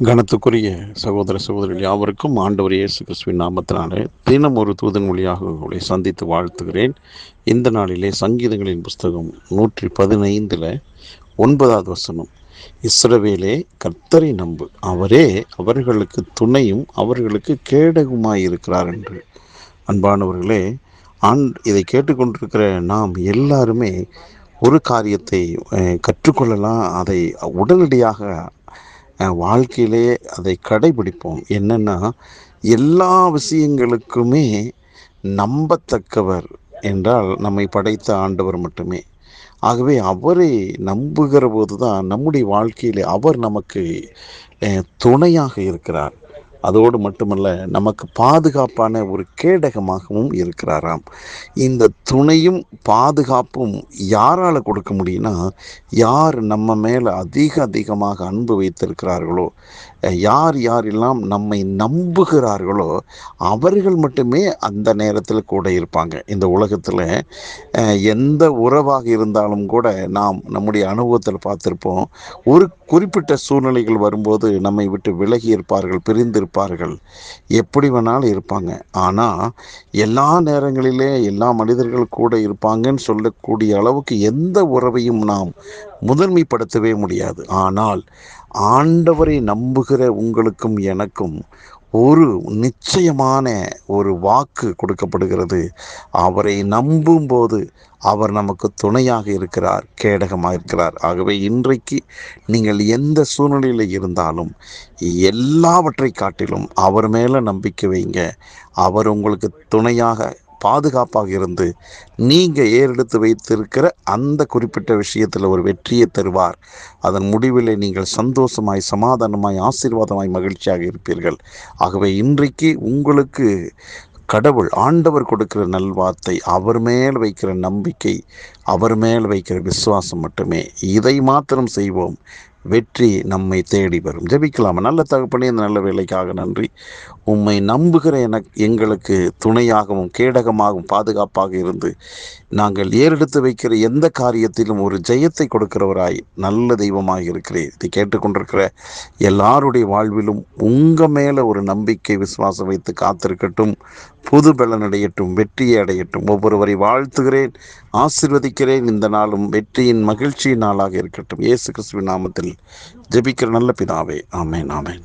கனத்துக்குரிய சகோதர சகோதரிகள் யாவருக்கும் ஆண்டவர் இயேசு கிறிஸ்துவின் நாமத்தினாலே தினம் ஒரு தூதன் மொழியாக உங்களை சந்தித்து வாழ்த்துகிறேன். இந்த நாளிலே சங்கீதங்களின் புஸ்தகம் 115 9வது வசனம், இஸ்ரவேலே கர்த்தரை நம்பு, அவரே அவர்களுக்கு துணையும் அவர்களுக்கு கேடகுமாயிருக்கிறார் என்று. அன்பானவர்களே, இதை கேட்டுக்கொண்டிருக்கிற நாம் எல்லாருமே ஒரு காரியத்தை கற்றுக்கொள்ளலாம். அதை உடனடியாக வாழ்க்கையிலே அதை கடைபிடிப்போம். என்னென்னா, எல்லா விஷயங்களுக்குமே நம்பத்தக்கவர் என்றால் நம்மை படைத்த ஆண்டவர் மட்டுமே. ஆகவே அவரை நம்புகிற போது தான் நம்முடைய வாழ்க்கையிலே அவர் நமக்கு துணையாக இருக்கிறார். அதோடு மட்டுமல்ல, நமக்கு பாதுகாப்பான ஒரு கேடகமாகவும் இருக்கிறாராம். இந்த துணையும் பாதுகாப்பும் யாரால் கொடுக்க முடியும்னா, யார் நம்ம மேலே அதிகமாக அன்பு வைத்திருக்கிறார்களோ, யாரெல்லாம் நம்மை நம்புகிறார்களோ அவர்கள் மட்டுமே அந்த நேரத்தில் கூட இருப்பாங்க. இந்த உலகத்தில் எந்த உறவாக இருந்தாலும் கூட நாம் நம்முடைய அனுபவத்தில் பார்த்திருப்போம். ஒரு குறிப்பிட்ட சூழ்நிலைகள் வரும்போது நம்மை விட்டு விலகி இருப்பார்கள், பிரிந்திருப்பார்கள், எப்படி வேணாலும் இருப்பாங்க. ஆனால் எல்லா நேரங்களிலே எல்லா மனிதர்கள் கூட இருப்பாங்கன்னு சொல்லக்கூடிய அளவுக்கு எந்த உறவையும் நாம் முதன்மைப்படுத்தவே முடியாது. ஆனால் ஆண்டவரை நம்புகிற உங்களுக்கும் எனக்கும் ஒரு நிச்சயமான ஒரு வாக்கு கொடுக்கப்படுகிறது. அவரை நம்பும்போது அவர் நமக்கு துணையாக இருக்கிறார், கேடகமாக இருக்கிறார். ஆகவே இன்றைக்கு நீங்கள் எந்த சூழ்நிலையில் இருந்தாலும் எல்லாவற்றை காட்டிலும் அவர் மேலே நம்பிக்கை வைங்க. அவர் உங்களுக்கு துணையாக பாதுகாப்பாக இருந்து நீங்கள் ஏறெடுத்து வைத்திருக்கிற அந்த குறிப்பிட்ட விஷயத்தில் ஒரு வெற்றியை தருவார். அதன் முடிவில் நீங்கள் சந்தோஷமாய், சமாதானமாய், ஆசீர்வாதமாய், மகிழ்ச்சியாக இருப்பீர்கள். ஆகவே இன்றைக்கு உங்களுக்கு கடவுள் ஆண்டவர் கொடுக்கிற நல்வார்த்தை, அவர் மேல் வைக்கிற நம்பிக்கை, அவர் மேல் வைக்கிற விசுவாசம் மட்டுமே. இதை மாத்திரம் செய்வோம், வெற்றி நம்மை தேடி வரும். ஜெபிக்கலாமா? நல்ல தகப்பனே, இந்த நல்ல வேலைக்காக நன்றி. உம்மை நம்புகிற எங்களுக்கு துணையாகவும் கேடகமாகவும் பாதுகாப்பாக இருந்து நாங்கள் ஏறெடுத்து வைக்கிற எந்த காரியத்திலும் ஒரு ஜெயத்தை கொடுக்கிறவராய் நல்ல தெய்வமாக இருக்கிறேன். இதை கேட்டுக்கொண்டிருக்கிற எல்லாருடைய வாழ்விலும் உங்கள் மேலே ஒரு நம்பிக்கை, விசுவாசம் வைத்து காத்திருக்கட்டும். புது பலன் அடையட்டும், வெற்றியை அடையட்டும். ஒவ்வொருவரை வாழ்த்துகிறேன், ஆசீர்வதிக்கிறேன். இந்த நாளும் வெற்றியின் மகிழ்ச்சியின் நாளாக இருக்கட்டும். இயேசு கிறிஸ்துவின் நாமத்தில் ஜெபிக்கிற நல்ல பிதாவே, ஆமென், ஆமென்.